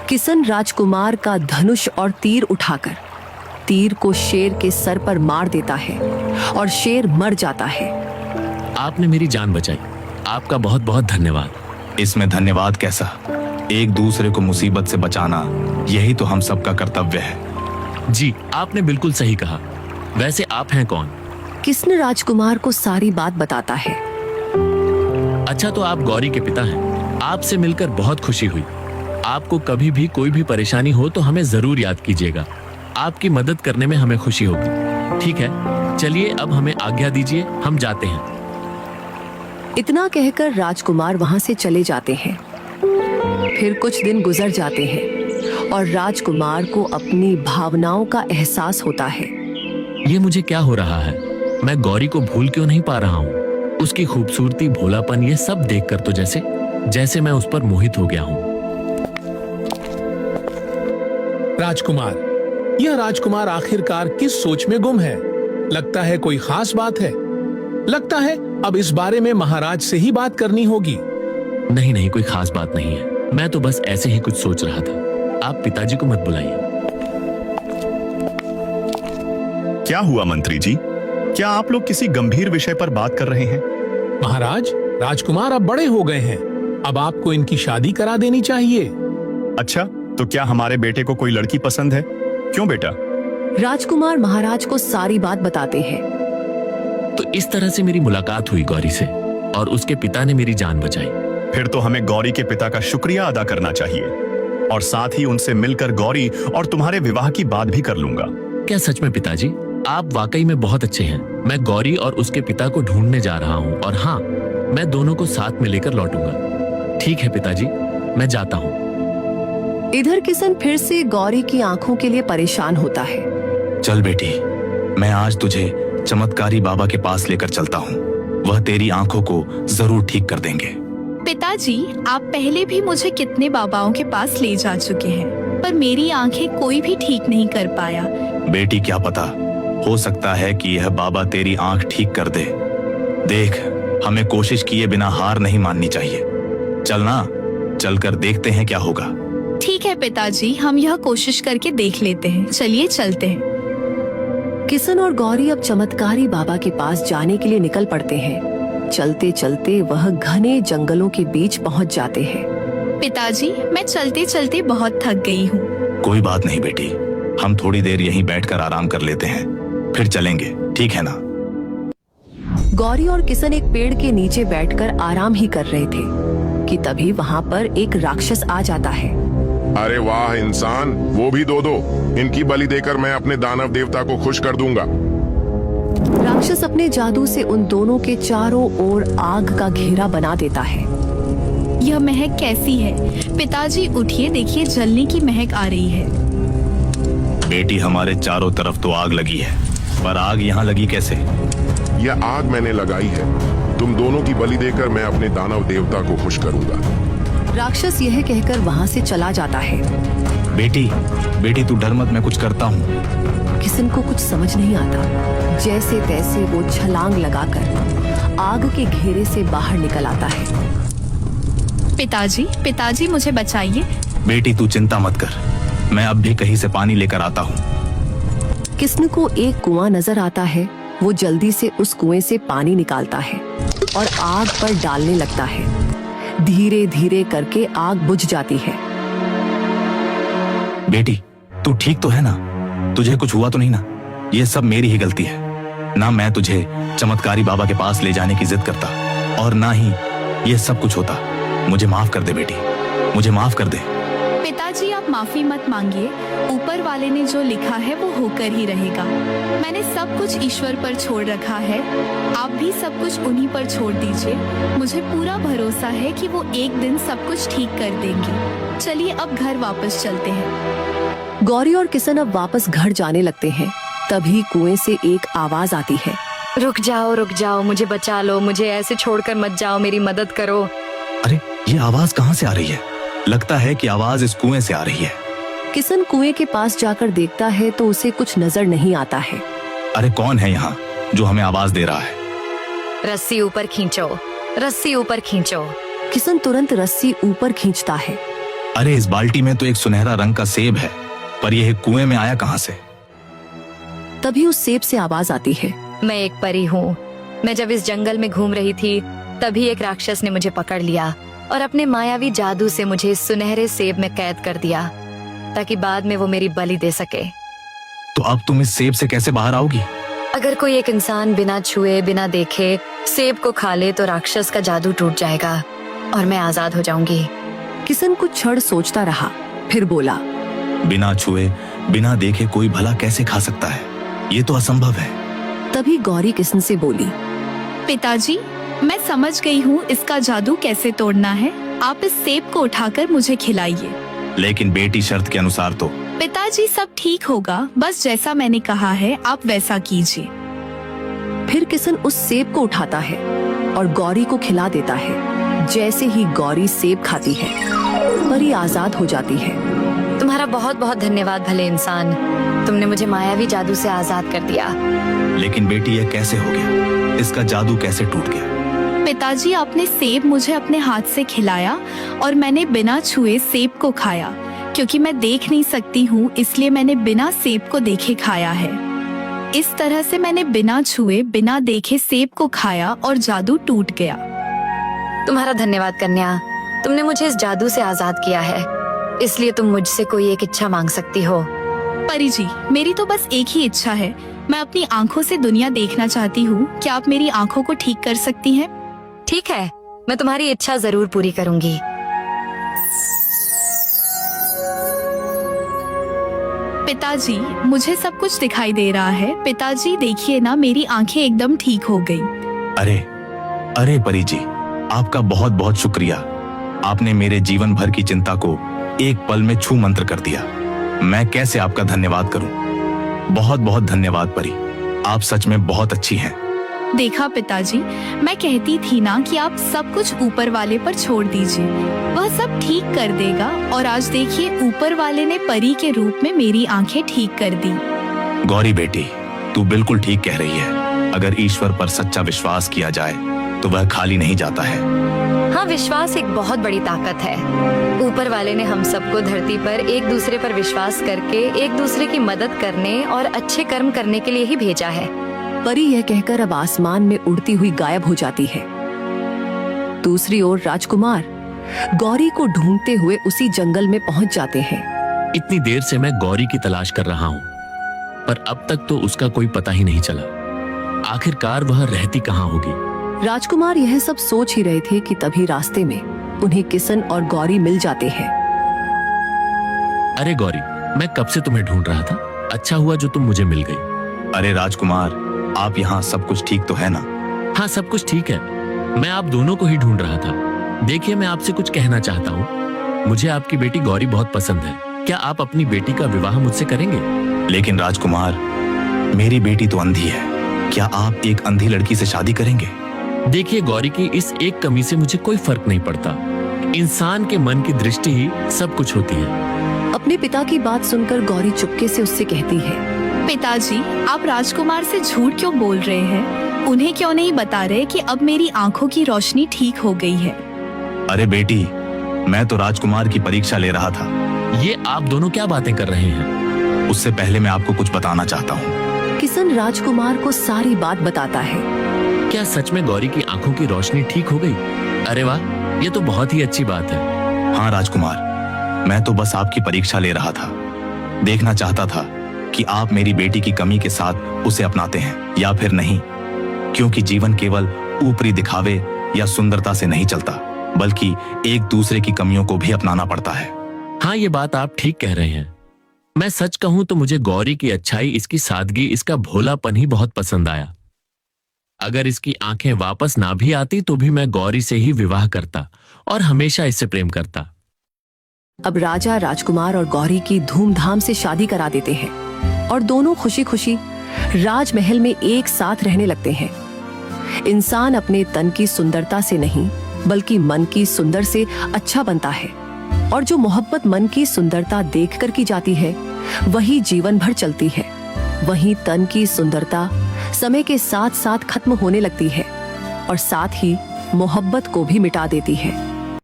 किशन राजकुमार का धनुष और तीर उठाकर तीर को शेर के सर पर मार देता है और शेर मर जाता है। आपने मेरी जान बचाई, आपका बहुत बहुत धन्यवाद। इसमें धन्यवाद कैसा, एक दूसरे को मुसीबत से बचाना यही तो हम सबका कर्तव्य है। जी आपने बिल्कुल सही कहा। वैसे आप हैं कौन? किशन राजकुमार को सारी बात बताता है। अच्छा, तो आप गौरी के पिता हैं। आपसे मिलकर बहुत खुशी हुई। आपको कभी भी कोई भी परेशानी हो तो हमें जरूर याद कीजिएगा। आपकी मदद करने में हमें खुशी होगी। ठीक है, चलिए अब हमें आज्ञा दीजिए, हम जाते हैं। इतना कहकर राजकुमार वहां से चले जाते हैं। फिर कुछ दिन गुजर जाते हैं और राजकुमार को अपनी भावनाओं का एहसास होता है। ये मुझे क्या हो रहा है? मैं गौरी को भूल क्यों नहीं पा रहा हूँ? उसकी खूबसूरती, भोलापन, ये सब देखकर तो जैसे मैं उस पर मोहित हो गया हूँ। राजकुमार, यह राजकुमार आखिरकार किस सोच में गुम है? लगता है कोई खास बात है। लगता है अब इस बारे में महाराज से ही बात करनी होगी। नहीं, कोई खास बात नहीं है। मैं तो बस ऐसे ही कुछ सोच रहा था। आप पिताजी को मत बुलाइए। क्या हुआ मंत्री जी? क्या आप लोग किसी गंभीर विषय पर बात कर रहे हैं? महाराज, राजकुमार अब बड़े हो गए हैं। अब आपको इनकी शादी करा देनी चाहिए। अच्छा, तो क्या हमारे बेटे को कोई लड़की पसंद है? क्यों बेटा? राजकुमार महाराज को सारी बात बताते हैं। तो इस तरह से मेरी मुलाकात हुई गौरी से और उसके पिता ने मेरी जान बचाई। फिर तो हमें गौरी के पिता का शुक्रिया अदा करना चाहिए और साथ ही उनसे मिलकर गौरी और तुम्हारे विवाह की बात भी कर लूंगा। क्या सच में पिताजी? आप वाकई में बहुत अच्छे हैं। मैं गौरी और उसके पिता को ढूंढने जा रहा हूँ और हाँ, मैं दोनों को साथ में लेकर लौटूंगा। ठीक है पिताजी, मैं जाता हूँ। इधर किशन फिर से गौरी की आंखों के लिए परेशान होता है। चल बेटी, मैं आज तुझे चमत्कारी बाबा के पास लेकर चलता हूँ। वह तेरी आंखों को जरूर ठीक कर देंगे। पिताजी, आप पहले भी मुझे कितने बाबाओं के पास ले जा चुके हैं, पर मेरी आंखें कोई भी ठीक नहीं कर पाया। बेटी, क्या पता, हो सकता है कि यह बाबा तेरी आंख ठीक कर दे। देख, हमें कोशिश किए बिना हार नहीं माननी चाहिए। चलना, चलकर देखते हैं क्या होगा। ठीक है पिताजी, हम यह कोशिश करके देख लेते हैं। चलिए चलते हैं। किशन और गौरी अब चमत्कारी बाबा के पास जाने के लिए निकल पड़ते हैं। चलते चलते वह घने जंगलों के बीच पहुंच जाते हैं। पिताजी, मैं चलते चलते बहुत थक गई हूँ। कोई बात नहीं बेटी, हम थोड़ी देर यहीं बैठकर आराम कर लेते हैं, फिर चलेंगे, ठीक है ना? गौरी और किशन एक पेड़ के नीचे बैठकर आराम ही कर रहे थे कि तभी वहाँ पर एक राक्षस आ जाता है। अरे वाह इंसान, वो भी दो। इनकी बलि देकर मैं अपने दानव देवता को खुश कर दूंगा। राक्षस अपने जादू से उन दोनों के चारों ओर आग का घेरा बना देता है। यह महक कैसी है? पिताजी उठिए, देखिए जलने की महक आ रही है। बेटी, हमारे चारों तरफ तो आग लगी है, पर आग यहाँ लगी कैसे? यह आग मैंने लगाई है। तुम दोनों की बलि देकर मैं अपने दानव देवता को खुश करूंगा। राक्षस यह कहकर वहाँ से चला जाता है। बेटी तू डर मत, मैं कुछ करता हूँ। किशन को कुछ समझ नहीं आता। जैसे तैसे वो छलांग लगाकर आग के घेरे से बाहर निकल आता है। पिताजी मुझे बचाइए। बेटी तू चिंता मत कर, मैं अब भी कहीं से पानी लेकर आता हूँ। किशन को एक कुआं नजर आता है। वो जल्दी से उस कुएं से पानी निकालता है और आग पर डालने लगता है। धीरे धीरे करके आग बुझ जाती है। बेटी, तू ठीक तो है ना? तुझे कुछ हुआ तो नहीं ना? ये सब मेरी ही गलती है ना। मैं तुझे चमत्कारी बाबा के पास ले जाने की जिद करता और ना ही ये सब कुछ होता। मुझे माफ कर दे बेटी, मुझे माफ कर दे। पिताजी, आप माफी मत मांगिए। ऊपर वाले ने जो लिखा है वो होकर ही रहेगा। मैंने सब कुछ ईश्वर पर छोड़ रखा है। आप भी सब कुछ उन्हीं पर छोड़ दीजिए। मुझे पूरा भरोसा है कि वो एक दिन सब कुछ ठीक कर देंगे। चलिए अब घर वापस चलते हैं। गौरी और किशन अब वापस घर जाने लगते हैं। तभी कुएं से एक आवाज आती है। रुक जाओ, मुझे बचा लो, मुझे ऐसे छोड़कर मत जाओ, मेरी मदद करो। अरे, ये आवाज कहाँ से आ रही है? लगता है कि आवाज इस कुएं से आ रही है। किशन कुएं के पास जाकर देखता है तो उसे कुछ नजर नहीं आता है। अरे, कौन है यहाँ जो हमें आवाज दे रहा है? रस्सी ऊपर खींचो, रस्सी ऊपर खींचो। किशन तुरंत रस्सी ऊपर खींचता है। अरे इस बाल्टी में तो एक सुनहरा रंग का सेब है, पर यह कुएं में आया कहां से? तभी उस सेब से आवाज आती है। मैं एक परी हूँ। मैं जब इस जंगल में घूम रही थी तभी एक राक्षस ने मुझे पकड़ लिया और अपने मायावी जादू से मुझे इस सुनहरे सेब में कैद कर दिया ताकि बाद में वो मेरी बलि दे सके। तो अब तुम इस सेब से कैसे बाहर आओगी? अगर कोई एक इंसान बिना छुए बिना देखे सेब को खा ले तो राक्षस का जादू टूट जाएगा और मैं आजाद हो जाऊंगी। किशन कुछ क्षण सोचता रहा, फिर बोला, बिना छुए बिना देखे कोई भला कैसे खा सकता है? ये तो असंभव है। तभी गौरी किशन से बोली, पिताजी, मैं समझ गई हूँ इसका जादू कैसे तोड़ना है। आप इस सेब को उठाकर मुझे खिलाइए। लेकिन बेटी शर्त के अनुसार तो। पिताजी, सब ठीक होगा, बस जैसा मैंने कहा है आप वैसा कीजिए। फिर किशन उस सेब को उठाता है और गौरी को खिला देता है। जैसे ही गौरी सेब खाती है, परी आजाद हो जाती है। तुम्हारा बहुत बहुत धन्यवाद भले इंसान, तुमने मुझे मायावी जादू से आजाद कर दिया। लेकिन बेटी यह कैसे हो गया? इसका जादू कैसे टूट गया? पिताजी, आपने सेब मुझे अपने हाथ से खिलाया और मैंने बिना छुए सेब को खाया। क्योंकि मैं देख नहीं सकती हूँ इसलिए मैंने बिना सेब को देखे खाया है। इस तरह से मैंने बिना छुए बिना देखे सेब को खाया और जादू टूट गया। तुम्हारा धन्यवाद कन्या, तुमने मुझे इस जादू से आजाद किया है, इसलिए तुम मुझसे कोई एक इच्छा मांग सकती हो। परी जी, मेरी तो बस एक ही इच्छा है। मैं अपनी आंखों से दुनिया देखना चाहती हूँ। क्या आप मेरी आंखों को ठीक कर सकती हैं? ठीक है, मैं तुम्हारी इच्छा जरूर पूरी करूंगी। पिताजी, मुझे सब कुछ दिखाई दे रहा है। पिताजी देखिए ना, मेरी आंखें एकदम ठीक हो गई। अरे अरे परी जी, आपका बहुत बहुत शुक्रिया। आपने मेरे जीवन भर की चिंता को एक पल में छू मंत्र कर दिया। मैं कैसे आपका धन्यवाद करूं? बहुत बहुत धन्यवाद परी, आप सच में बहुत अच्छी हैं। देखा पिताजी, मैं कहती थी ना कि आप सब कुछ ऊपर वाले पर छोड़ दीजिए, वह सब ठीक कर देगा। और आज देखिए, ऊपर वाले ने परी के रूप में मेरी आंखें ठीक कर दी। गौरी बेटी, तू बिल्कुल ठीक कह रही है। अगर ईश्वर पर सच्चा विश्वास किया जाए तो वह खाली नहीं जाता है। हाँ, विश्वास एक बहुत बड़ी ताकत है। ऊपर वाले ने हम सबको धरती पर एक दूसरे पर विश्वास करके एक दूसरे की मदद करने और अच्छे कर्म करने के लिए ही भेजा है। परी यह कहकर अब आसमान में उड़ती हुई गायब हो जाती है। दूसरी ओर राजकुमार गौरी को ढूंढते हुए उसी जंगल में पहुंच जाते हैं। इतनी देर से मैं गौरी की तलाश कर रहा हूँ, पर अब तक तो उसका कोई पता ही नहीं चला। आखिरकार वह रहती कहाँ होगी? राजकुमार यह सब सोच ही रहे थे कि तभी रास्ते में उन्हें किशन और गौरी मिल जाते हैं। अरे गौरी, मैं कब से तुम्हें ढूंढ रहा था। अच्छा हुआ जो तुम मुझे मिल गई। अरे राजकुमार, आप यहाँ सब कुछ ठीक तो है ना? हाँ, सब कुछ ठीक है। मैं आप दोनों को ही ढूंढ रहा था। देखिए, मैं आपसे कुछ कहना चाहता हूँ। मुझे आपकी बेटी गौरी बहुत पसंद है। क्या आप अपनी बेटी का विवाह मुझसे करेंगे? लेकिन राजकुमार, मेरी बेटी तो अंधी है। क्या आप एक अंधी लड़की से शादी करेंगे? देखिए गौरी की इस एक कमी से मुझे कोई फर्क नहीं पड़ता। इंसान के मन की दृष्टि ही सब कुछ होती है। अपने पिता की बात सुनकर गौरी चुपके से उससे कहती है, पिताजी, आप राजकुमार से झूठ क्यों बोल रहे हैं? उन्हें क्यों नहीं बता रहे कि अब मेरी आंखों की रोशनी ठीक हो गई है? अरे बेटी, मैं तो राजकुमार की परीक्षा ले रहा था। ये आप दोनों क्या बातें कर रहे हैं? उससे पहले मैं आपको कुछ बताना चाहता हूँ। किशन राजकुमार को सारी बात बताता है। क्या सच में गौरी की आंखों की रोशनी ठीक हो गई? अरे वाह, ये तो बहुत ही अच्छी बात है। हाँ राजकुमार, मैं तो बस आपकी परीक्षा ले रहा था। देखना चाहता था कि आप मेरी बेटी की कमी के साथ उसे अपनाते हैं या फिर नहीं, क्योंकि जीवन केवल ऊपरी दिखावे या सुंदरता से नहीं चलता, बल्कि एक दूसरे की कमियों को भी अपनाना पड़ता है। हाँ, ये बात आप ठीक कह रहे हैं। मैं सच कहूं तो मुझे गौरी की अच्छाई, इसकी सादगी, इसका भोलापन ही बहुत पसंद आया। अगर इसकी आंखें वापस ना भी आती तो भी मैं गौरी से ही विवाह करता और हमेशा इससे प्रेम करता। अब राजा राजकुमार और गौरी की धूमधाम से शादी करा देते हैं और दोनों खुशी खुशी राजमहल में एक साथ रहने लगते हैं। इंसान अपने तन की सुंदरता से नहीं बल्कि मन की सुंदर से अच्छा बनता है, और जो मोहब्बत मन की सुंदरता देखकर की जाती है वही जीवन भर चलती है। वहीं तन की सुंदरता समय के साथ साथ खत्म होने लगती है और साथ ही मोहब्बत को भी मिटा देती है।